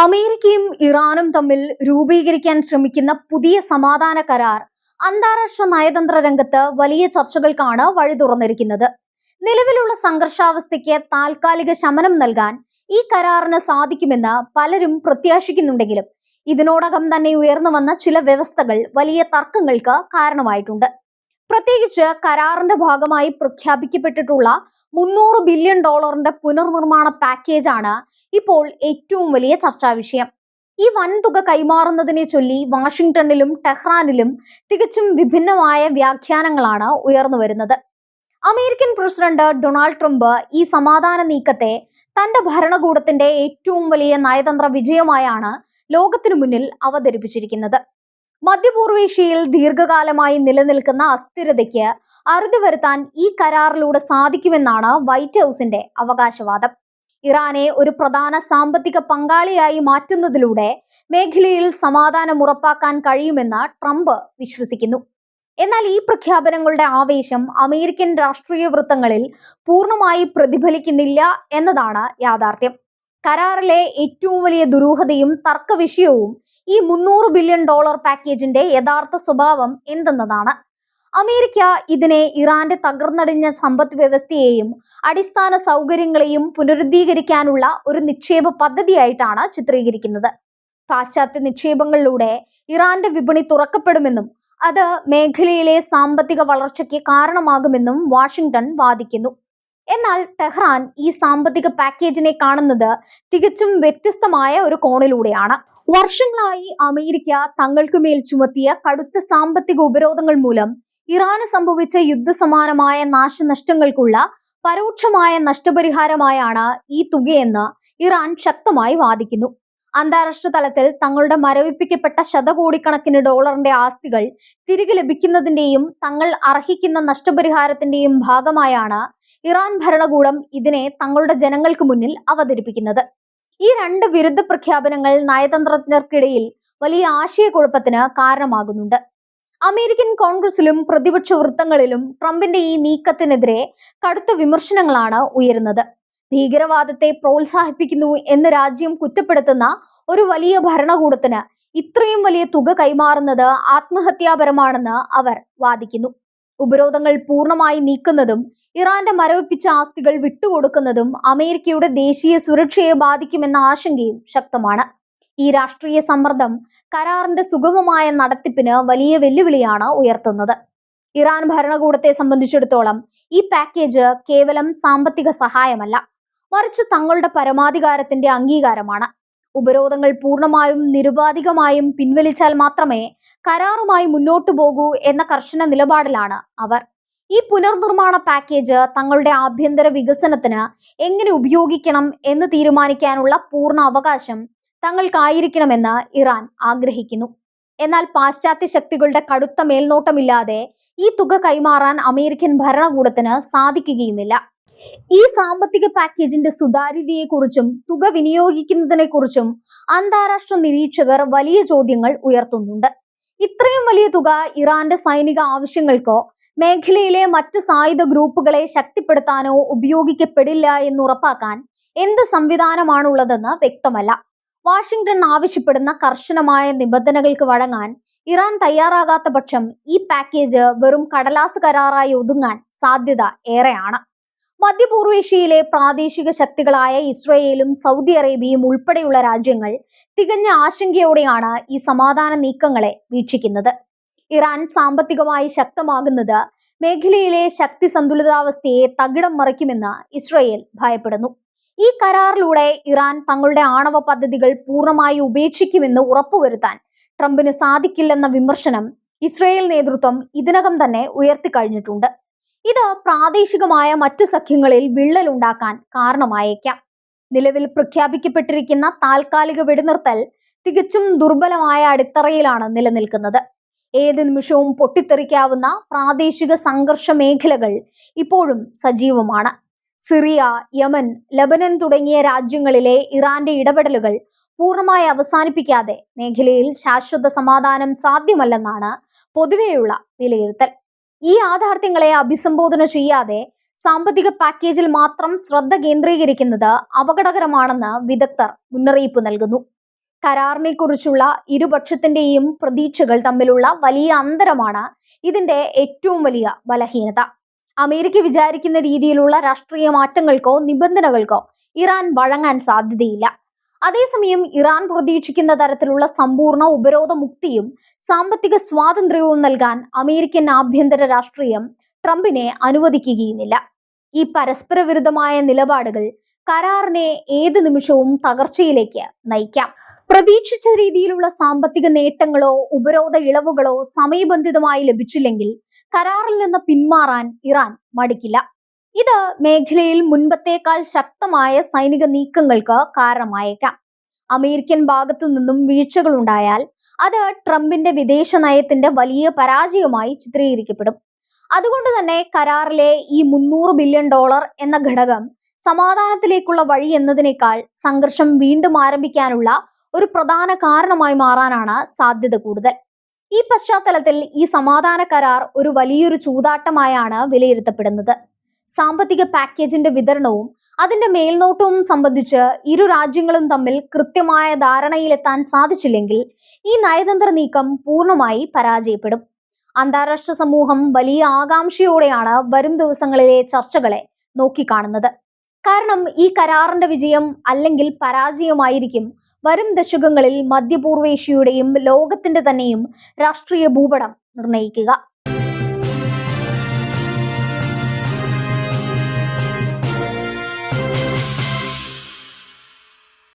അമേരിക്കയും ഇറാനും തമ്മിൽ രൂപീകരിക്കാൻ ശ്രമിക്കുന്ന പുതിയ സമാധാന കരാർ അന്താരാഷ്ട്ര നയതന്ത്ര രംഗത്ത് വലിയ ചർച്ചകൾക്കാണ് വഴി തുറന്നിരിക്കുന്നത്. നിലവിലുള്ള സംഘർഷാവസ്ഥയ്ക്ക് താൽക്കാലിക ശമനം നൽകാൻ ഈ കരാറിന് സാധിക്കുമെന്ന് പലരും പ്രത്യാശിക്കുന്നുണ്ടെങ്കിലും ഇതിനോടകം തന്നെ ഉയർന്നു വന്ന ചില വ്യവസ്ഥകൾ വലിയ തർക്കങ്ങൾക്ക് കാരണമായിട്ടുണ്ട്. പ്രത്യേകിച്ച് കരാറിന്റെ ഭാഗമായി പ്രഖ്യാപിക്കപ്പെട്ടിട്ടുള്ള $300 ബില്യൺ പുനർനിർമ്മാണ പാക്കേജാണ് ഇപ്പോൾ ഏറ്റവും വലിയ ചർച്ചാ വിഷയം. ഈ വൻതുക കൈമാറുന്നതിനെ ചൊല്ലി വാഷിംഗ്ടണിലും ടെഹ്റാനിലും തികച്ചും വിഭിന്നമായ വ്യാഖ്യാനങ്ങളാണ് ഉയർന്നു വരുന്നത്. അമേരിക്കൻ പ്രസിഡന്റ് ഡൊണാൾഡ് ട്രംപ് ഈ സമാധാന നീക്കത്തെ തന്റെ ഭരണകൂടത്തിന്റെ ഏറ്റവും വലിയ നയതന്ത്ര വിജയമായാണ് ലോകത്തിനു മുന്നിൽ അവതരിപ്പിച്ചിരിക്കുന്നത്. മധ്യപൂർവേഷ്യയിൽ ദീർഘകാലമായി നിലനിൽക്കുന്ന അസ്ഥിരതയ്ക്ക് അറുതി വരുത്താൻ ഈ കരാറിലൂടെ സാധിക്കുമെന്നാണ് വൈറ്റ് ഹൗസിന്റെ അവകാശവാദം. ഇറാനെ ഒരു പ്രധാന സാമ്പത്തിക പങ്കാളിയായി മാറ്റുന്നതിലൂടെ മേഖലയിൽ സമാധാനം ഉറപ്പാക്കാൻ കഴിയുമെന്ന് ട്രംപ് വിശ്വസിക്കുന്നു. എന്നാൽ ഈ പ്രഖ്യാപനങ്ങളുടെ ആവേശം അമേരിക്കൻ രാഷ്ട്രീയ വൃത്തങ്ങളിൽ പൂർണ്ണമായി പ്രതിഫലിക്കുന്നില്ല എന്നതാണ് യാഥാർത്ഥ്യം. കരാറിലെ ഏറ്റവും വലിയ ദുരൂഹതയും തർക്ക വിഷയവും ഈ $300 ബില്യൺ പാക്കേജിന്റെ യഥാർത്ഥ സ്വഭാവം എന്തെന്നതാണ്. അമേരിക്ക ഇതിനെ ഇറാന്റെ തകർന്നടിഞ്ഞ സമ്പദ് വ്യവസ്ഥയെയും അടിസ്ഥാന സൗകര്യങ്ങളെയും പുനരുദ്ധീകരിക്കാനുള്ള ഒരു നിക്ഷേപ പദ്ധതിയായിട്ടാണ് ചിത്രീകരിക്കുന്നത്. പാശ്ചാത്യ നിക്ഷേപങ്ങളിലൂടെ ഇറാന്റെ വിപണി തുറക്കപ്പെടുമെന്നും അത് മേഖലയിലെ സാമ്പത്തിക വളർച്ചയ്ക്ക് കാരണമാകുമെന്നും വാഷിംഗ്ടൺ വാദിക്കുന്നു. എന്നാൽ ടെഹ്റാൻ ഈ സാമ്പത്തിക പാക്കേജിനെ കാണുന്നത് തികച്ചും വ്യത്യസ്തമായ ഒരു കോണിലൂടെയാണ്. വർഷങ്ങളായി അമേരിക്ക തങ്ങൾക്ക് മേൽ ചുമത്തിയ കടുത്ത സാമ്പത്തിക ഉപരോധങ്ങൾ മൂലം ഇറാന് സംഭവിച്ച യുദ്ധസമാനമായ നാശനഷ്ടങ്ങൾക്കുള്ള പരോക്ഷമായ നഷ്ടപരിഹാരമായാണ് ഈ തുകയെന്ന് ഇറാൻ ശക്തമായി വാദിക്കുന്നു. അന്താരാഷ്ട്ര തലത്തിൽ തങ്ങളുടെ മരവിപ്പിക്കപ്പെട്ട ശതകോടിക്കണക്കിന് ഡോളറിന്റെ ആസ്തികൾ തിരികെ ലഭിക്കുന്നതിന്റെയും തങ്ങൾ അർഹിക്കുന്ന നഷ്ടപരിഹാരത്തിന്റെയും ഭാഗമായാണ് ഇറാൻ ഭരണകൂടം ഇതിനെ തങ്ങളുടെ ജനങ്ങൾക്ക് മുന്നിൽ അവതരിപ്പിക്കുന്നത്. ഈ രണ്ട് വിരുദ്ധ പ്രഖ്യാപനങ്ങൾ നയതന്ത്രജ്ഞർക്കിടയിൽ വലിയ ആശയക്കുഴപ്പത്തിന് കാരണമാകുന്നുണ്ട്. അമേരിക്കൻ കോൺഗ്രസിലും പ്രതിപക്ഷ വൃത്തങ്ങളിലും ട്രംപിന്റെ ഈ നീക്കത്തിനെതിരെ കടുത്ത വിമർശനങ്ങളാണ് ഉയരുന്നത്. ഭീകരവാദത്തെ പ്രോത്സാഹിപ്പിക്കുന്നു എന്ന് രാജ്യം കുറ്റപ്പെടുത്തുന്ന ഒരു വലിയ ഭരണകൂടത്തിന് ഇത്രയും വലിയ തുക കൈമാറുന്നത് ആത്മഹത്യാപരമാണെന്ന് അവർ വാദിക്കുന്നു. ഉപരോധങ്ങൾ പൂർണ്ണമായി നീക്കുന്നതും ഇറാന്റെ മരവിപ്പിച്ച ആസ്തികൾ വിട്ടുകൊടുക്കുന്നതും അമേരിക്കയുടെ ദേശീയ സുരക്ഷയെ ബാധിക്കുമെന്ന ആശങ്കയും ശക്തമാണ്. ഈ രാഷ്ട്രീയ സമ്മർദ്ദം കരാറിന്റെ സുഗമമായ നടത്തിപ്പിന് വലിയ വെല്ലുവിളിയാണ് ഉയർത്തുന്നത്. ഇറാൻ ഭരണകൂടത്തെ സംബന്ധിച്ചിടത്തോളം ഈ പാക്കേജ് കേവലം സാമ്പത്തിക സഹായമല്ല, മറിച്ച് തങ്ങളുടെ പരമാധികാരത്തിന്റെ അംഗീകാരമാണ്. ഉപരോധങ്ങൾ പൂർണ്ണമായും നിരുപാധികമായും പിൻവലിച്ചാൽ മാത്രമേ കരാറുമായി മുന്നോട്ടു പോകൂ എന്ന കർശന നിലപാടിലാണ് അവർ. ഈ പുനർനിർമ്മാണ പാക്കേജ് തങ്ങളുടെ ആഭ്യന്തര വികസനത്തിന് എങ്ങനെ ഉപയോഗിക്കണം എന്ന് തീരുമാനിക്കാനുള്ള പൂർണ്ണ അവകാശം തങ്ങൾക്കായിരിക്കണമെന്ന് ഇറാൻ ആഗ്രഹിക്കുന്നു. എന്നാൽ പാശ്ചാത്യ ശക്തികളുടെ കടുത്ത മേൽനോട്ടമില്ലാതെ ഈ തുക കൈമാറാൻ അമേരിക്കൻ ഭരണകൂടത്തിന് സാധിക്കുകയുമില്ല. ഈ സാമ്പത്തിക പാക്കേജിന്റെ സുതാര്യതയെക്കുറിച്ചും തുക വിനിയോഗിക്കുന്നതിനെക്കുറിച്ചും അന്താരാഷ്ട്ര നിരീക്ഷകർ വലിയ ചോദ്യങ്ങൾ ഉയർത്തുന്നുണ്ട്. ഇത്രയും വലിയ തുക ഇറാന്റെ സൈനിക ആവശ്യങ്ങൾക്കോ മേഖലയിലെ മറ്റു സായുധ ഗ്രൂപ്പുകളെ ശക്തിപ്പെടുത്താനോ ഉപയോഗിക്കപ്പെടില്ല എന്ന് ഉറപ്പാക്കാൻ എന്ത് സംവിധാനമാണുള്ളതെന്ന് വ്യക്തമല്ല. വാഷിംഗ്ടൺ ആവശ്യപ്പെടുന്ന കർശനമായ നിബന്ധനകൾക്ക് വഴങ്ങാൻ ഇറാൻ തയ്യാറാകാത്ത പക്ഷം ഈ പാക്കേജ് വെറും കടലാസ് കരാറായി ഒതുങ്ങാൻ സാധ്യത ഏറെയാണ്. മധ്യപൂർവേഷ്യയിലെ പ്രാദേശിക ശക്തികളായ ഇസ്രയേലും സൗദി അറേബ്യയും ഉൾപ്പെടെയുള്ള രാജ്യങ്ങൾ തികഞ്ഞ ആശങ്കയോടെയാണ് ഈ സമാധാന നീക്കങ്ങളെ വീക്ഷിക്കുന്നത്. ഇറാൻ സാമ്പത്തികമായി ശക്തമാകുന്നത് മേഖലയിലെ ശക്തി സന്തുലിതാവസ്ഥയെ തകിടം മറിക്കുമെന്ന് ഇസ്രയേൽ ഭയപ്പെടുന്നു. ഈ കരാറിലൂടെ ഇറാൻ തങ്ങളുടെ ആണവ പദ്ധതികൾ പൂർണ്ണമായി ഉപേക്ഷിക്കുമെന്ന് ഉറപ്പുവരുത്താൻ ട്രംപിന് സാധിക്കില്ലെന്ന വിമർശനം ഇസ്രയേൽ നേതൃത്വം ഇതിനകം തന്നെ ഉയർത്തിക്കഴിഞ്ഞിട്ടുണ്ട്. ഇത് പ്രാദേശികമായ മറ്റു സഖ്യങ്ങളിൽ വിള്ളലുണ്ടാക്കാൻ കാരണമായേക്കാം. നിലവിൽ പ്രഖ്യാപിക്കപ്പെട്ടിരിക്കുന്ന താൽക്കാലിക വെടിനിർത്തൽ തികച്ചും ദുർബലമായ അടിത്തറയിലാണ് നിലനിൽക്കുന്നത്. ഏത് നിമിഷവും പൊട്ടിത്തെറിക്കാവുന്ന പ്രാദേശിക സംഘർഷ മേഖലകൾ ഇപ്പോഴും സജീവമാണ്. സിറിയ, യമൻ, ലബനൻ തുടങ്ങിയ രാജ്യങ്ങളിലെ ഇറാന്റെ ഇടപെടലുകൾ പൂർണ്ണമായി അവസാനിപ്പിക്കാതെ മേഖലയിൽ ശാശ്വത സമാധാനം സാധ്യമല്ലെന്നാണ് പൊതുവെയുള്ള വിലയിരുത്തൽ. ഈ യാഥാർത്ഥ്യങ്ങളെ അഭിസംബോധന ചെയ്യാതെ സാമ്പത്തിക പാക്കേജിൽ മാത്രം ശ്രദ്ധ കേന്ദ്രീകരിക്കുന്നത് അപകടകരമാണെന്ന് വിദഗ്ധർ മുന്നറിയിപ്പ് നൽകുന്നു. കരാറിനെ കുറിച്ചുള്ള ഇരുപക്ഷത്തിന്റെയും പ്രതീക്ഷകൾ തമ്മിലുള്ള വലിയ അന്തരമാണ് ഇതിന്റെ ഏറ്റവും വലിയ ബലഹീനത. അമേരിക്ക വിചാരിക്കുന്ന രീതിയിലുള്ള രാഷ്ട്രീയ മാറ്റങ്ങൾക്കോ നിബന്ധനകൾക്കോ ഇറാൻ വഴങ്ങാൻ സാധ്യതയില്ല. അതേസമയം ഇറാൻ പ്രതീക്ഷിക്കുന്ന തരത്തിലുള്ള സമ്പൂർണ്ണ ഉപരോധ മുക്തിയും സാമ്പത്തിക സ്വാതന്ത്ര്യവും നൽകാൻ അമേരിക്കൻ ആഭ്യന്തര രാഷ്ട്രീയം ട്രംപിനെ അനുവദിക്കുകയുമില്ല. ഈ പരസ്പര വിരുദ്ധമായ നിലപാടുകൾ കരാറിനെ ഏത് നിമിഷവും തകർച്ചയിലേക്ക് നയിക്കാം. പ്രതീക്ഷിച്ച രീതിയിലുള്ള സാമ്പത്തിക നേട്ടങ്ങളോ ഉപരോധ ഇളവുകളോ സമയബന്ധിതമായി ലഭിച്ചില്ലെങ്കിൽ കരാറിൽ നിന്ന് പിന്മാറാൻ ഇറാൻ മടിക്കില്ല. ഇത് മേഖലയിൽ മുൻപത്തേക്കാൾ ശക്തമായ സൈനിക നീക്കങ്ങൾക്ക് കാരണമായേക്കാം. അമേരിക്കൻ ഭാഗത്തു നിന്നും വീഴ്ചകൾ ഉണ്ടായാൽ അത് ട്രംപിന്റെ വിദേശ നയത്തിന്റെ വലിയ പരാജയമായി ചിത്രീകരിക്കപ്പെടും. അതുകൊണ്ട് തന്നെ കരാറിലെ ഈ $300 ബില്യൺ എന്ന ഘടകം സമാധാനത്തിലേക്കുള്ള വഴി എന്നതിനേക്കാൾ സംഘർഷം വീണ്ടും ആരംഭിക്കാനുള്ള ഒരു പ്രധാന കാരണമായി മാറാനാണ് സാധ്യത കൂടുതൽ. ഈ പശ്ചാത്തലത്തിൽ ഈ സമാധാന കരാർ ഒരു വലിയൊരു ചൂതാട്ടമായാണ് വിലയിരുത്തപ്പെടുന്നത്. സാമ്പത്തിക പാക്കേജിന്റെ വിതരണവും അതിന്റെ മേൽനോട്ടവും സംബന്ധിച്ച് ഇരു രാജ്യങ്ങളും തമ്മിൽ കൃത്യമായ ധാരണയിലെത്താൻ സാധിച്ചില്ലെങ്കിൽ ഈ നയതന്ത്ര നീക്കം പൂർണ്ണമായി പരാജയപ്പെടും. അന്താരാഷ്ട്ര സമൂഹം വലിയ ആകാംക്ഷയോടെയാണ് വരും ദിവസങ്ങളിലെ ചർച്ചകളെ നോക്കിക്കാണുന്നത്. കാരണം ഈ കരാറിന്റെ വിജയം അല്ലെങ്കിൽ പരാജയമായിരിക്കും വരും ദശകങ്ങളിൽ മധ്യപൂർവേഷ്യയുടെയും ലോകത്തിന്റെ തന്നെയും രാഷ്ട്രീയ ഭൂപടം നിർണ്ണയിക്കുക.